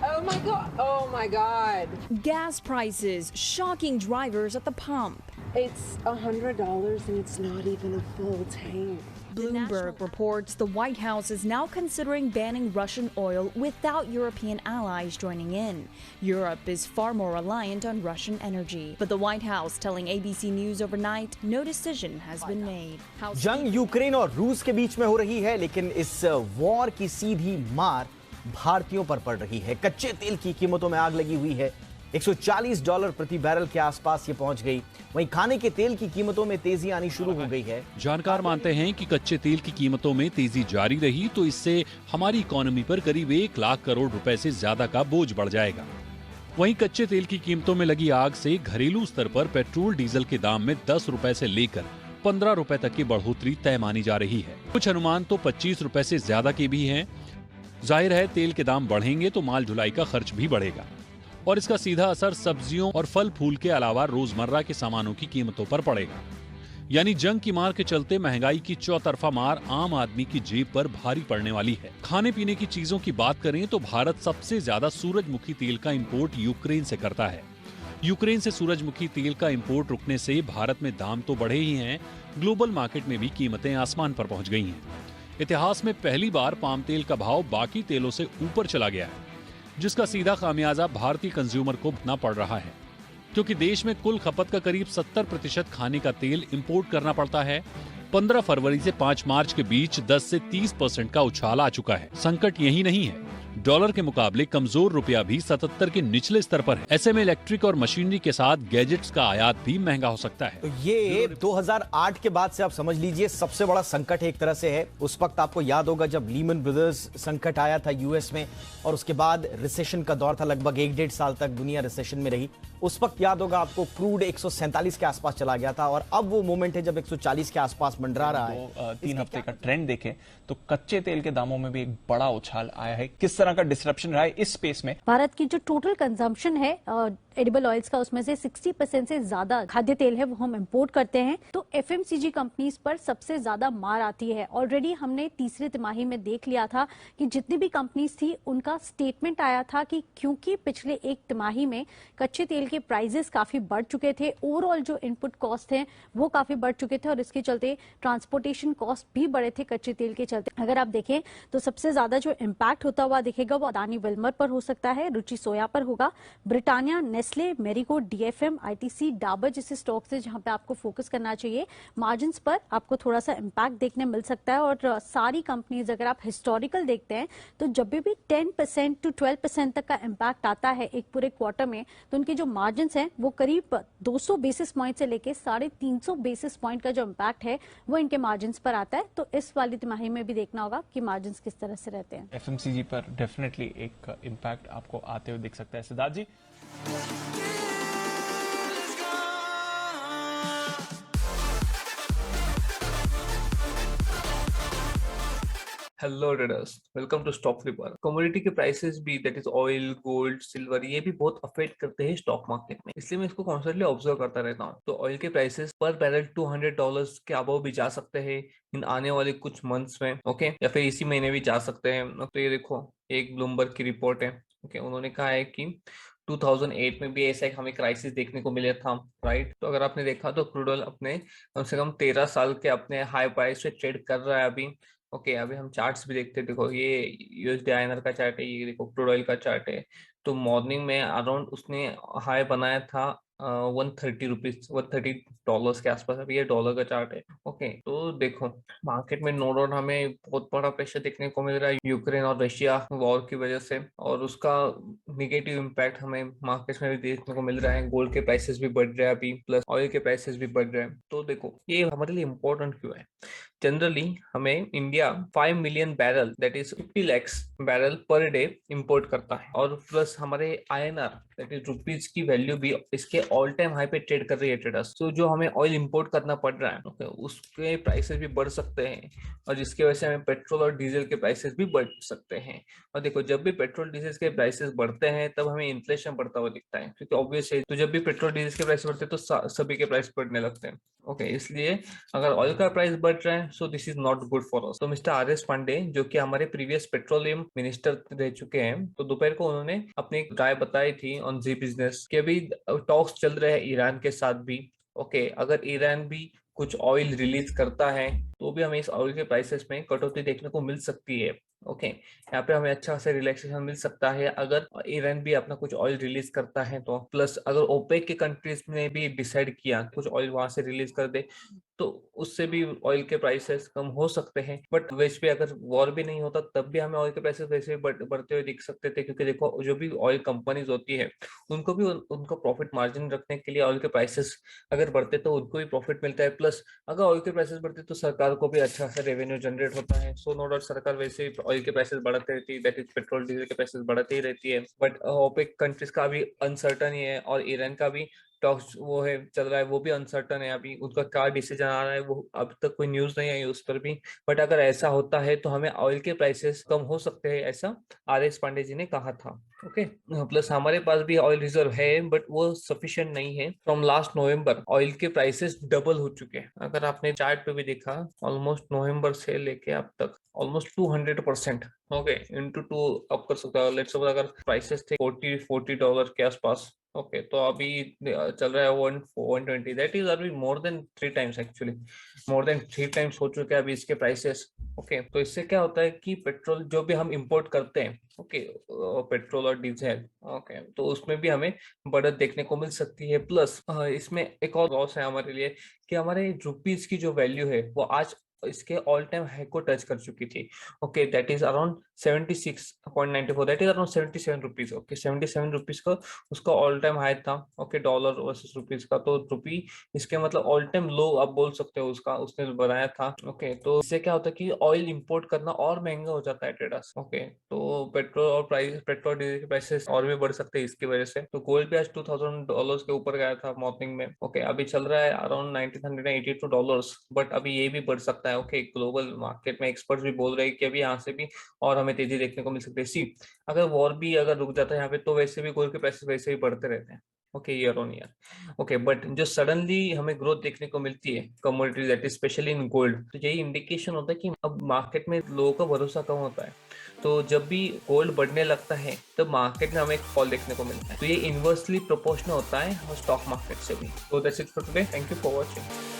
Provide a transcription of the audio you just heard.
Oh my God. Oh my God. Gas prices shocking drivers at the pump. It's $100 and it's not even a full tank. Bloomberg reports the White House is now considering banning Russian oil without European allies joining in. Europe is far more reliant on Russian energy. But the White House telling ABC News overnight no decision has been made. जंग Ukraine और रूस के बीच में हो रही है, लेकिन इस वॉर की सीधी मार भारतीयों पर पड़ रही है। कच्चे तेल की कीमतों में आग लगी हुई है। $140 प्रति बैरल के आसपास ये पहुंच गई। वहीं खाने के तेल की कीमतों में तेजी आनी शुरू हो गई है। जानकार मानते हैं कि कच्चे तेल की कीमतों में तेजी जारी रही तो इससे हमारी इकोनॉमी पर करीब 1 लाख करोड़ रुपए से ज्यादा का बोझ बढ़ जाएगा। वहीं कच्चे तेल की कीमतों में लगी आग से घरेलू स्तर पर पेट्रोल डीजल के दाम में 10 रुपए से लेकर 15 रुपए तक की बढ़ोतरी तय मानी जा रही है। कुछ अनुमान तो 25 रुपए से ज्यादा के भी हैं। जाहिर है तेल के दाम बढ़ेंगे तो माल ढुलाई का खर्च भी बढ़ेगा और इसका सीधा असर सब्जियों और फल फूल के अलावा रोजमर्रा के सामानों की कीमतों पर पड़ेगा। यानी जंग की मार के चलते महंगाई की चौतरफा मार आम आदमी की जेब पर भारी पड़ने वाली है। खाने पीने की चीजों की बात करें तो भारत सबसे ज्यादा सूरजमुखी तेल का इंपोर्ट यूक्रेन से करता है। यूक्रेन से सूरजमुखी तेल का इंपोर्ट रुकने से भारत में दाम तो बढ़े ही हैं, ग्लोबल मार्केट में भी कीमतें आसमान पर पहुंच गई हैं। इतिहास में पहली बार पाम तेल का भाव बाकी तेलों से ऊपर चला गया है, जिसका सीधा खामियाजा भारतीय कंज्यूमर को भुगतना पड़ रहा है, क्योंकि देश में कुल खपत का करीब 70% खाने का तेल इंपोर्ट करना पड़ता है। 15 फरवरी से 5 मार्च के बीच 10 से 30% का उछाल आ चुका है। संकट यही नहीं है, डॉलर के मुकाबले कमजोर रुपया भी 77 के निचले स्तर पर है। ऐसे में इलेक्ट्रिक और मशीनरी के साथ गैजेट्स का आयात भी महंगा हो सकता है। तो ये 2008 के बाद से आप समझ लीजिए सबसे बड़ा संकट एक तरह से है। उस वक्त आपको याद होगा जब लीमन ब्रदर्स संकट आया था यूएस में और उसके बाद रिसेशन का दौर था, लगभग 1-1.5 साल तक दुनिया रिसेशन में रही। उस वक्त याद होगा आपको क्रूड 147 के आसपास चला गया था और अब वो मोमेंट है जब 140 के आसपास मंडरा रहा है। 3 हफ्ते का ट्रेंड देखें तो कच्चे तेल के दामों में भी एक बड़ा उछाल आया है। किस तरह का डिसरप्शन रहा है इस स्पेस में? भारत की जो टोटल कंजम्पशन है एडिबल ऑयल्स का, उसमें से 60% से ज्यादा खाद्य तेल है वो हम इंपोर्ट करते हैं। तो एफएमसीजी कंपनीज पर सबसे ज्यादा मार आती है। ऑलरेडी हमने तीसरी तिमाही में देख लिया था कि जितनी भी कंपनीज थी उनका स्टेटमेंट आया था कि क्योंकि पिछले एक तिमाही में कच्चे तेल के प्राइसेस काफी बढ़ चुके थे, ओवरऑल जो इनपुट कॉस्ट है वो काफी बढ़ चुके थे और इसके चलते ट्रांसपोर्टेशन कॉस्ट भी बढ़े थे कच्चे तेल के चलते। अगर आप देखें तो सबसे ज्यादा जो इम्पैक्ट होता हुआ दिखेगा वो अदानी विल्मर पर हो सकता है, रुचि सोया पर होगा, Britannia, Nestle, Marico, DFM, ITC, Dabur जैसे स्टॉक्स है जहां पे आपको फोकस करना चाहिए। मार्जिन पर आपको थोड़ा सा इम्पैक्ट देखने मिल सकता है और सारी कंपनीज अगर आप हिस्टोरिकल देखते हैं तो जब भी 10% to 12% तक का इम्पैक्ट आता है एक पूरे क्वार्टर में तो उनके जो मार्जिन हैं वो करीब 200 बेसिस पॉइंट से लेके 350 बेसिस पॉइंट का जो इम्पैक्ट है वो इनके मार्जिन पर आता है। तो इस वाली तिमाही में भी देखना होगा कि मार्जिन किस तरह से रहते हैं। एफएमसीजी पर डेफिनेटली एक इम्पैक्ट आपको आते हुए दिख सकता है। Siddharth ji, hello traders, welcome to Stock Flipper. Commodity के प्राइसेस भी, that is oil, gold, silver, ये भी बहुत अफेक्ट करते हैं स्टॉक मार्केट में, इसलिए मैं इसको कॉन्स्टेंटली ऑब्जर्व करता रहता हूँ। तो ऑयल के प्राइसेस पर बैरल $200 के अबव भी जा सकते हैं इन आने वाले कुछ मंथ्स में, ओके, या फिर इसी महीने भी जा सकते हैं। तो ये देखो, एक ब्लूमबर्ग की रिपोर्ट है, ओके, उन्होंने कहा है कि 2008 में भी ऐसा एक हमें क्राइसिस देखने को मिला था, राइट। तो अगर आपने देखा तो क्रूड ऑयल अपने कम से कम 13 साल के अपने हाई प्राइस पे ट्रेड कर रहा है अभी। ओके, अभी हम चार्ट्स भी देखते हैं। देखो, ये यूएसडी आईएनआर का चार्ट है, ये देखो क्रूड ऑयल का चार्ट है। तो मॉर्निंग में अराउंड उसने हाई बनाया था 130 के आसपास। अभी ये डॉलर का चार्ट है, ओके। तो देखो, मार्केट में नो डाउट हमें बहुत बड़ा प्रेशर देखने को मिल रहा है यूक्रेन और रशिया वॉर की वजह से, और उसका निगेटिव इम्पैक्ट हमें मार्केट में भी देखने को मिल रहा है। गोल्ड के प्राइसेस भी बढ़ रहे हैं अभी, प्लस ऑयल के प्राइसेस भी बढ़ रहे हैं। तो देखो, ये हमारे लिए इम्पोर्टेंट क्यों है। जनरली हमें India 5 million barrel, that is 50 lakhs barrel per day import करता है, और प्लस हमारे आईएनआर दैट इज रुपीज की वैल्यू भी इसके ऑल टाइम हाई पे ट्रेड कर रही है ट्रेडर्स, तो जो हमें ऑयल इंपोर्ट करना पड़ रहा है ओके, उसके प्राइसेस भी बढ़ सकते हैं और जिसकी वजह से हमें पेट्रोल और डीजल के प्राइसेस भी बढ़ सकते हैं। और देखो जब भी पेट्रोल डीजल के प्राइसेस बढ़ते हैं तब हमें इन्फ्लेशन बढ़ता हुआ दिखता है, क्योंकि ऑब्वियस है तो जब भी पेट्रोल डीजल के प्राइस बढ़ते हैं तो सभी के प्राइस बढ़ने लगते हैं ओके। इसलिए अगर ऑयल का प्राइस बढ़ रहा है so this is not good for us. तो मिस्टर आर.एस. पांडे जो कि हमारे प्रीवियस पेट्रोलियम मिनिस्टर रह चुके हैं, तो दोपहर को उन्होंने अपनी एक राय बताई थी ऑन जी बिजनेस कि अभी टॉक्स चल रहे हैं ईरान के साथ भी ओके। अगर ईरान भी कुछ ऑयल रिलीज करता है तो भी हमें इस ऑयल के प्राइसेस में कटौती देखने को मिल सकती है ओके। यहाँ पे हमें अच्छा खासा रिलैक्सेशन मिल सकता है अगर ईरान भी अपना कुछ ऑयल रिलीज करता है तो। प्लस अगर ओपेक के कंट्रीज ने भी डिसाइड किया कुछ ऑयल वहां से रिलीज कर दे तो उससे भी ऑयल के प्राइसेस कम हो सकते हैं। बट वैसे भी अगर वॉर भी नहीं होता तब भी हमें ऑयल के प्राइसेस वैसे बढ़ते हुए दिख सकते थे, क्योंकि देखो जो भी ऑयल कंपनीज होती है उनको भी उनका प्रॉफिट मार्जिन रखने के लिए ऑयल के प्राइसेस अगर बढ़ते तो उनको भी प्रॉफिट मिलता है। प्लस अगर ऑयल के प्राइसेस बढ़ते तो सरकार को भी अच्छा खासा रेवेन्यू जनरेट होता है। सो नो डाउट सरकार वैसे ही ऑयल के प्राइसेस बढ़ाती रहती है, दैट इज पेट्रोल डीजल के प्राइसेस बढ़ाती ही रहती है। बट ओपेक कंट्रीज का भी अनसर्टन ही है और ईरान का भी टॉक्स वो है चल रहा है, वो भी अनसर्टन है। अभी उनका क्या डिसीजन आ रहा है वो अब तक कोई न्यूज नहीं आई उस पर भी। बट अगर ऐसा होता है तो हमें ऑयल के प्राइसेस कम हो सकते हैं, ऐसा आर.एस. पांडे जी ने कहा था ओके। प्लस हमारे पास भी ऑयल रिजर्व है बट वो सफिशिएंट नहीं है। फ्रॉम लास्ट नवंबर ऑयल के प्राइसेस डबल हो चुके हैं। अगर आपने चार्ट पे भी देखा ऑलमोस्ट नवंबर से लेके अब तक ऑलमोस्ट 200% ओके इंटू 2 अप कर सकता है। लेट्स सपोज अगर प्राइसेस थे $40 के आसपास ओके, तो अभी चल रहा है 120, दैट इज अभी more than 3 times, actually more than 3 times हो चुके हैं अभी इसके प्राइसेस ओके। तो इससे क्या होता है कि पेट्रोल जो भी हम इंपोर्ट करते हैं ओके, पेट्रोल और डीजल ओके, तो उसमें भी हमें बढ़त देखने को मिल सकती है। प्लस इसमें एक और लॉस है हमारे लिए कि हमारे रुपीज की जो वैल्यू है वो आज इसके ऑल टाइम हाई को टच कर चुकी थी okay, that is around 76.94, that is around 77 rupees okay. 77 rupees का उसका ऑल टाइम हाई था ओके, डॉलर वर्सेस रुपीज का। तो रुपी इसके मतलब ऑल टाइम लो आप बोल सकते हो उसका, उसने बनाया था ओके। तो इससे क्या होता है कि ऑयल इंपोर्ट करना और महंगा हो जाता है ट्रेडर्स ओके। तो पेट्रोल डीजल के प्राइसेस और भी बढ़ सकते हैं इसकी वजह से। तो गोल्ड भी आज $2000 के ऊपर गया था मॉर्निंग में ओके, अभी चल रहा है अराउंड $1982, बट अभी ये भी बढ़ सकता है ओके। ग्लोबल मार्केट में एक्सपर्ट्स भी बोल रहे हैं कि अभी यहाँ से भी और हमें तेजी देखने को मिल सकती है। सी अगर वॉर भी अगर रुक जाता है यहाँ पे तो वैसे भी गोल्ड के प्राइसेस वैसे ही बढ़ते रहते हैं okay, year on year okay. But जो सडनली हमें ग्रोथ देखने को मिलती है commodity that is specially in gold, तो यही इंडिकेशन होता है कि अब मार्केट में लोगों का भरोसा कम होता है। तो जब भी गोल्ड बढ़ने लगता है तब मार्केट में हमें एक फॉल देखने को मिलता है। तो ये इनवर्सली प्रोपोर्शनल होता है स्टॉक मार्केट से भी। तो that's it for today, thank you for watching.